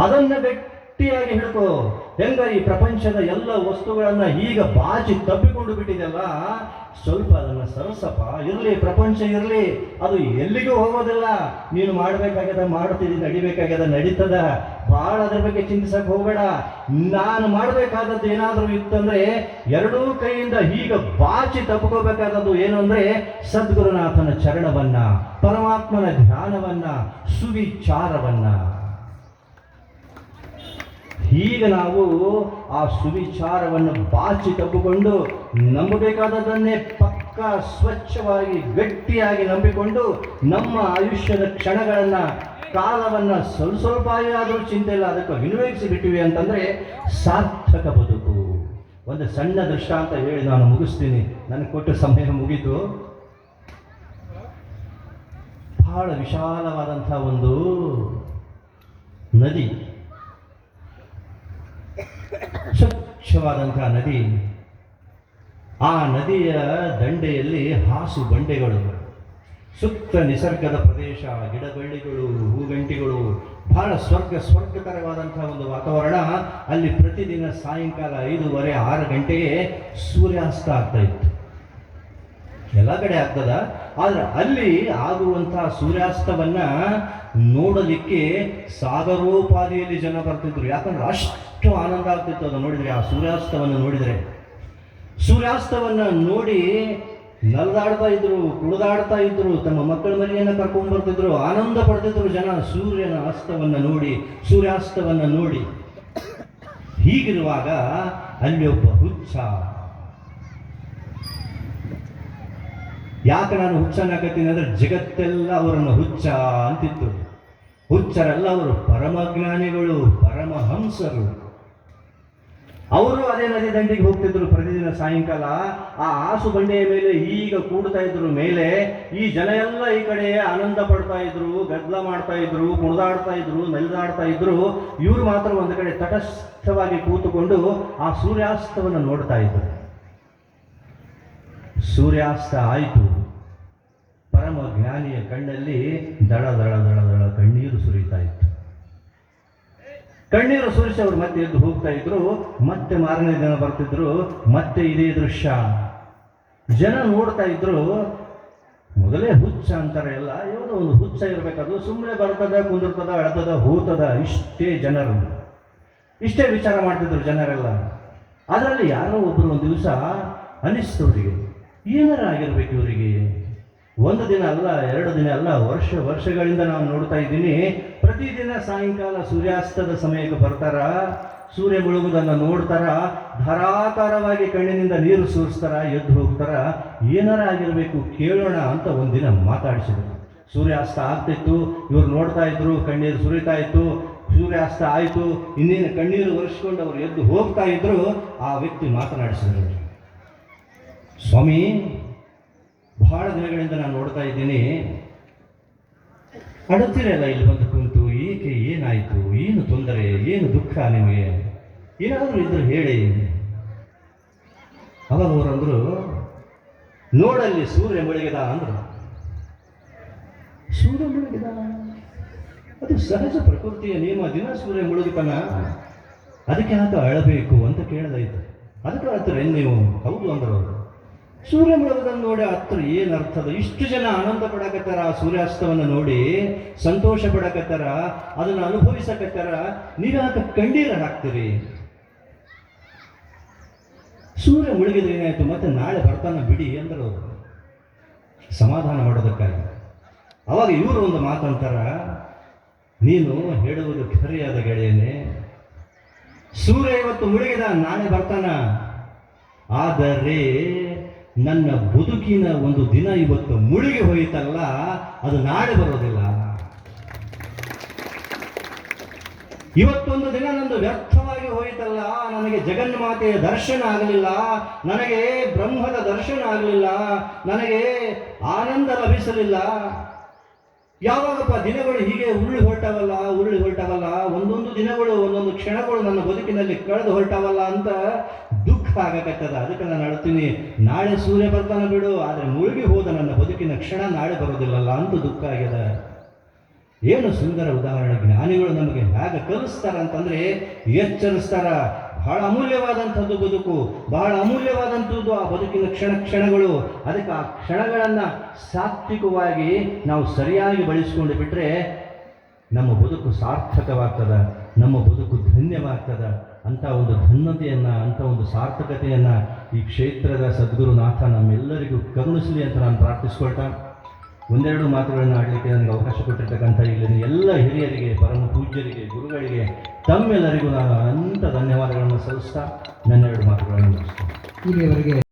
ಅದನ್ನ ಗಟ್ಟಿಯಾಗಿ ಹಿಡ್ಕೋ. ಹೆಂಗ ಈ ಪ್ರಪಂಚದ ಎಲ್ಲ ವಸ್ತುಗಳನ್ನ ಈಗ ಬಾಚಿ ತಪ್ಪಿಕೊಂಡು ಬಿಟ್ಟಿದೆಯಲ್ಲ, ಸ್ವಲ್ಪ ಅದನ್ನ ಸರಸಪ್ಪ. ಇರಲಿ, ಪ್ರಪಂಚ ಇರಲಿ, ಅದು ಎಲ್ಲಿಗೂ ಹೋಗೋದಿಲ್ಲ. ನೀನು ಮಾಡಬೇಕಾಗ್ಯದ ಮಾಡ್ತಿದ್ದೀನಿ, ನಡಿಬೇಕಾಗ್ಯದ ನಡೀತದ. ಭಾಳ ಅದ್ರ ಬಗ್ಗೆ ಚಿಂತಿಸಕ್ಕೆ ಹೋಗಬೇಡ. ನಾನು ಮಾಡಬೇಕಾದದ್ದು ಏನಾದರೂ ಇತ್ತಂದ್ರೆ ಎರಡೂ ಕೈಯಿಂದ ಈಗ ಬಾಚಿ ತಪ್ಕೋಬೇಕಾದದ್ದು ಏನು ಅಂದ್ರೆ ಸದ್ಗುರುನಾಥನ ಚರಣವನ್ನ, ಪರಮಾತ್ಮನ ಧ್ಯಾನವನ್ನ, ಸುವಿಚಾರವನ್ನ. ಈಗ ನಾವು ಆ ಸುವಿಚಾರವನ್ನು ಬಾಚಿ ತಪ್ಪಿಕೊಂಡು ನಂಬಬೇಕಾದದನ್ನೇ ಪಕ್ಕ ಸ್ವಚ್ಛವಾಗಿ ಗಟ್ಟಿಯಾಗಿ ನಂಬಿಕೊಂಡು ನಮ್ಮ ಆಯುಷ್ಯದ ಕ್ಷಣಗಳನ್ನು, ಕಾಲವನ್ನು ಸ್ವಲ್ಪ ಆದರೂ ಚಿಂತೆ ಇಲ್ಲ ಅದಕ್ಕೆ ವಿನಿಯೋಗಿಸಿ ಬಿಟ್ಟಿವಿ ಅಂತಂದರೆ ಸಾರ್ಥಕ ಬದುಕು. ಒಂದು ಸಣ್ಣ ದೃಷ್ಟಾಂತ ಹೇಳಿ ನಾನು ಮುಗಿಸ್ತೀನಿ. ನನಗೆ ಕೊಟ್ಟ ಸಮಯ ಮುಗೀತು. ಬಹಳ ವಿಶಾಲವಾದಂಥ ಒಂದು ನದಿ, ಸ್ವಚ್ಛವಾದಂತಹ ನದಿ. ಆ ನದಿಯ ದಂಡೆಯಲ್ಲಿ ಹಾಸು ಬಂಡೆಗಳು, ಸುತ್ತ ನಿಸರ್ಗದ ಪ್ರದೇಶ, ಗಿಡಬಳ್ಳಿಗಳು, ಹೂಗಂಟಿಗಳು, ಬಹಳ ಸ್ವರ್ಗಕರವಾದಂತಹ ಒಂದು ವಾತಾವರಣ. ಅಲ್ಲಿ ಪ್ರತಿದಿನ ಸಾಯಂಕಾಲ 5:30, 6 ಗಂಟೆಗೆ ಸೂರ್ಯಾಸ್ತ ಆಗ್ತಾ ಇತ್ತು. ಎಲ್ಲ ಕಡೆ ಆಗ್ತದ, ಆದ್ರೆ ಅಲ್ಲಿ ಆಗುವಂತಹ ಸೂರ್ಯಾಸ್ತವನ್ನ ನೋಡಲಿಕ್ಕೆ ಸಾಗರೋಪಾದಿಯಲ್ಲಿ ಜನ ಬರ್ತಿದ್ರು. ಯಾಕಂದ್ರೆ ಅಷ್ಟು ಆನಂದ ಆಗ್ತಿತ್ತು ಅದು ನೋಡಿದ್ರೆ. ಆ ಸೂರ್ಯಾಸ್ತವನ್ನು ನೋಡಿದರೆ, ಸೂರ್ಯಾಸ್ತವನ್ನ ನೋಡಿ ನಲ್ದಾಡ್ತಾ ಇದ್ರು, ಕುಣಿದಾಡ್ತಾ ಇದ್ರು, ತಮ್ಮ ಮಕ್ಕಳ ಮರಿಯನ್ನು ಕರ್ಕೊಂಡು ಬರ್ತಿದ್ರು, ಆನಂದ ಪಡ್ತಿದ್ರು ಜನ ಸೂರ್ಯನ ಅಸ್ತವನ್ನ ನೋಡಿ, ಸೂರ್ಯಾಸ್ತವನ್ನ ನೋಡಿ. ಹೀಗಿರುವಾಗ ಅಲ್ಲಿ ಒಬ್ಬ ಹುಚ್ಚ. ಯಾಕೆ ನಾನು ಹುಚ್ಚನ್ನಾಕತ್ತೀನಿ ಅಂದ್ರೆ ಜಗತ್ತೆಲ್ಲ ಅವರನ್ನು ಹುಚ್ಚ ಅಂತಿತ್ತು. ಹುಚ್ಚರೆಲ್ಲ ಅವರು ಪರಮಜ್ಞಾನಿಗಳು, ಪರಮಹಂಸರು. ಅವರು ಅದೇ ನದಿ ದಂಡಿಗೆ ಹೋಗ್ತಿದ್ರು ಪ್ರತಿದಿನ ಸಾಯಂಕಾಲ. ಆ ಹಾಸು ಬಂಡೆಯ ಮೇಲೆ ಈಗ ಕೂಡ್ತಾ ಇದ್ರು ಮೇಲೆ. ಈ ಜನ ಎಲ್ಲ ಈ ಕಡೆ ಆನಂದ ಪಡ್ತಾ ಇದ್ರು, ಗದ್ದಲ ಮಾಡ್ತಾ ಇದ್ರು, ಕುಣಿದಾಡ್ತಾ ಇದ್ರು, ನಲಿದಾಡ್ತಾ ಇದ್ರು. ಇವರು ಮಾತ್ರ ಒಂದು ಕಡೆ ತಟಸ್ಥವಾಗಿ ಕೂತುಕೊಂಡು ಆ ಸೂರ್ಯಾಸ್ತವನ್ನು ನೋಡ್ತಾ ಇದ್ರು. ಸೂರ್ಯಾಸ್ತ ಆಯಿತು. ಪರಮ ಜ್ಞಾನಿಯ ಕಣ್ಣಲ್ಲಿ ದಳ ದಳ ದಳ ದಳ ಕಣ್ಣೀರು ಸುರಿತಾ ಇತ್ತು. ಕಣ್ಣೀರು ಸುರಿಸಿ ಅವರು ಮತ್ತೆ ಎದ್ದು ಹೋಗ್ತಾ ಇದ್ರು. ಮತ್ತೆ ಮಾರನೇ ದಿನ ಬರ್ತಿದ್ರು, ಮತ್ತೆ ಇದೇ ದೃಶ್ಯ. ಜನ ನೋಡ್ತಾ ಇದ್ರು. ಮೊದಲೇ ಹುಚ್ಚ ಅಂತಾರೆ ಎಲ್ಲ, ಯಾವುದೋ ಒಂದು ಹುಚ್ಚ ಇರಬೇಕದು. ಸುಮ್ಮನೆ ಬರ್ತದ, ಕುಂದಿರ್ತದ, ಅಳತದ, ಹೋತದ, ಇಷ್ಟೇ ಜನರು, ಇಷ್ಟೇ ವಿಚಾರ ಮಾಡ್ತಿದ್ರು ಜನರೆಲ್ಲ. ಅದರಲ್ಲಿ ಯಾರೋ ಒಬ್ಬರು ಒಂದು ದಿವಸ ಅನಿಸ್ತವರಿಗೆ, ಏನಾರ ಆಗಿರ್ಬೇಕು ಇವರಿಗೆ. ಒಂದು ದಿನ ಅಲ್ಲ, 2 ದಿನ ಅಲ್ಲ, ವರ್ಷಗಳಿಂದ ನಾನು ನೋಡ್ತಾ ಇದ್ದೀನಿ. ಪ್ರತಿದಿನ ಸಾಯಂಕಾಲ ಸೂರ್ಯಾಸ್ತದ ಸಮಯಕ್ಕೆ ಬರ್ತಾರ, ಸೂರ್ಯ ಮುಳುಗುವುದನ್ನು ನೋಡ್ತಾರ, ಧಾರಾಕಾರವಾಗಿ ಕಣ್ಣಿನಿಂದ ನೀರು ಸುರಿಸ್ತಾರ, ಎದ್ದು ಹೋಗ್ತಾರ. ಏನಾರ ಆಗಿರ್ಬೇಕು, ಕೇಳೋಣ ಅಂತ ಒಂದಿನ ಮಾತಾಡಿಸಿದ್ರು. ಸೂರ್ಯಾಸ್ತ ಆಗ್ತಿತ್ತು, ಇವ್ರು ನೋಡ್ತಾ ಇದ್ರು, ಕಣ್ಣೀರು ಸುರಿತಾ ಇತ್ತು. ಸೂರ್ಯಾಸ್ತ ಆಯಿತು, ಇನ್ನೇನು ಕಣ್ಣೀರು ಒರೆಸ್ಕೊಂಡು ಅವರು ಎದ್ದು ಹೋಗ್ತಾ ಇದ್ರು. ಆ ವ್ಯಕ್ತಿ ಮಾತನಾಡಿಸಿದ್ರು, ಸ್ವಾಮಿ, ಬಹಳ ದಿನಗಳಿಂದ ನಾನು ನೋಡ್ತಾ ಇದ್ದೀನಿ, ಅಡುತ್ತೀರಲ್ಲ ಇಲ್ಲಿ ಬಂದು ಕುಂತು, ಏಕೆ, ಏನಾಯಿತು, ಏನು ತೊಂದರೆ, ಏನು ದುಃಖ ನಿಮಗೆ, ಏನಾದರೂ ಇದ್ರು ಹೇಳಿ. ಅವಾಗ ಅವರಂದ್ರು, ನೋಡಲ್ಲಿ ಸೂರ್ಯ ಮುಳುಗಿದ ಅಂದ್ರು. ಸೂರ್ಯ ಮುಳುಗಿದ, ಅದು ಸಹಜ ಪ್ರಕೃತಿಯ ನಿಯಮ. ದಿನ ಸೂರ್ಯ ಮುಳುಗುತ್ತಾನ, ಅದಕ್ಕೆ ಯಾಕೆ ಅಳಬೇಕು ಅಂತ ಕೇಳದಾಯ್ತು. ಅದಕ್ಕೆ ಹೇಳ್ತಾರೆ ನೀವು. ಹೌದು ಅಂದ್ರು ಅವರು. ಸೂರ್ಯ ಮುಳುಗುದನ್ನು ನೋಡಿ ಹತ್ರ ಏನರ್ಥದ? ಇಷ್ಟು ಜನ ಆನಂದ ಪಡಕತ್ತಾರ, ಆ ಸೂರ್ಯಾಸ್ತವನ್ನು ನೋಡಿ ಸಂತೋಷ ಪಡಕತ್ತಾರ, ಅದನ್ನು ಅನುಭವಿಸಕತ್ತಾರ. ನೀವ್ಯಾಕೆ ಕಣ್ಣೀರು ಹಾಕ್ತೀರಿ? ಸೂರ್ಯ ಮುಳುಗಿದ್ರೆ ಏನಾಯ್ತು, ಮತ್ತೆ ನಾಳೆ ಬರ್ತಾನ ಬಿಡಿ ಅಂದರು ಸಮಾಧಾನ ಮಾಡೋದಕ್ಕಾಗಿ. ಅವಾಗ ಇವರು ಒಂದು ಮಾತಂತಾರ, ನೀನು ಹೇಳುವುದು ಖರೆಯಾದ ಗೆಳೆಯನೇ, ಸೂರ್ಯ ಇವತ್ತು ಮುಳುಗಿದ, ನಾಳೆ ಬರ್ತಾನ. ಆದರೆ ನನ್ನ ಬದುಕಿನ ಒಂದು ದಿನ ಇವತ್ತು ಮುಳುಗಿ ಹೋಯಿತಲ್ಲ, ಅದು ನಾಳೆ ಬರೋದಿಲ್ಲ. ಇವತ್ತೊಂದು ದಿನ ನಂದು ವ್ಯರ್ಥವಾಗಿ ಹೋಯಿತಲ್ಲ, ನನಗೆ ಜಗನ್ಮಾತೆಯ ದರ್ಶನ ಆಗಲಿಲ್ಲ, ನನಗೆ ಬ್ರಹ್ಮದ ದರ್ಶನ ಆಗಲಿಲ್ಲ, ನನಗೆ ಆನಂದ ಲಭಿಸಲಿಲ್ಲ. ಯಾವಾಗಪ್ಪ ದಿನಗಳು ಹೀಗೆ ಉರುಳಿ ಹೊರಟವಲ್ಲ, ಒಂದೊಂದು ದಿನಗಳು, ಒಂದೊಂದು ಕ್ಷಣಗಳು ನನ್ನ ಬದುಕಿನಲ್ಲಿ ಕಳೆದು ಹೊರಟವಲ್ಲ ಅಂತ ದುಃಖ ಆಗಕತ್ತದ. ಅದಕ್ಕೆ ನಾನು ಅಳ್ತೀನಿ, ನಾಳೆ ಸೂರ್ಯ ಬರ್ತಾನ ಬಿಡು, ಆದರೆ ಮುಳುಗಿ ಹೋದ ನನ್ನ ಬದುಕಿನ ಕ್ಷಣ ನಾಳೆ ಬರೋದಿಲ್ಲಲ್ಲ ಅಂತ ದುಃಖ ಆಗ್ಯದ. ಏನು ಸುಂದರ ಉದಾಹರಣೆ! ಜ್ಞಾನಿಗಳು ನಮಗೆ ಹೇಗೆ ಯಾಕೆ ಕಲಿಸ್ತಾರ ಅಂತಂದರೆ ಎಚ್ಚರಿಸ್ತಾರ. ಬಹಳ ಅಮೂಲ್ಯವಾದಂಥದ್ದು ಬದುಕು, ಬಹಳ ಅಮೂಲ್ಯವಾದಂಥದ್ದು ಆ ಬದುಕಿನ ಕ್ಷಣಗಳು. ಅದಕ್ಕೆ ಆ ಕ್ಷಣಗಳನ್ನು ಸಾತ್ವಿಕವಾಗಿ ನಾವು ಸರಿಯಾಗಿ ಬಳಸಿಕೊಂಡು ಬಿಟ್ಟರೆ ನಮ್ಮ ಬದುಕು ಸಾರ್ಥಕವಾಗ್ತದೆ, ನಮ್ಮ ಬದುಕು ಧನ್ಯವಾಗ್ತದೆ. ಅಂಥ ಒಂದು ಧನ್ಯತೆಯನ್ನು, ಅಂಥ ಒಂದು ಸಾರ್ಥಕತೆಯನ್ನು ಈ ಕ್ಷೇತ್ರದ ಸದ್ಗುರುನಾಥ ನಮ್ಮೆಲ್ಲರಿಗೂ ಕರುಣಿಸಲಿ ಅಂತ ನಾನು ಪ್ರಾರ್ಥಿಸ್ಕೊಳ್ತಾ ಒಂದೆರಡು ಮಾತುಗಳನ್ನು ಆಡಲಿಕ್ಕೆ ನನಗೆ ಅವಕಾಶ ಕೊಟ್ಟಿರ್ತಕ್ಕಂಥ ಇಲ್ಲಿನ ಎಲ್ಲ ಹಿರಿಯರಿಗೆ, ಪರಮ ಪೂಜ್ಯರಿಗೆ, ಗುರುಗಳಿಗೆ ತಮ್ಮೆಲ್ಲರಿಗೂ ನಾನು ಅನಂತ ಧನ್ಯವಾದಗಳನ್ನು ಸಲ್ಲಿಸ್ತಾ ನನ್ನೆರಡು ಮಾತುಗಳನ್ನು ಮುಗಿಸ್ತೇನೆ. ಇಲ್ಲಿಯವರೆಗೆ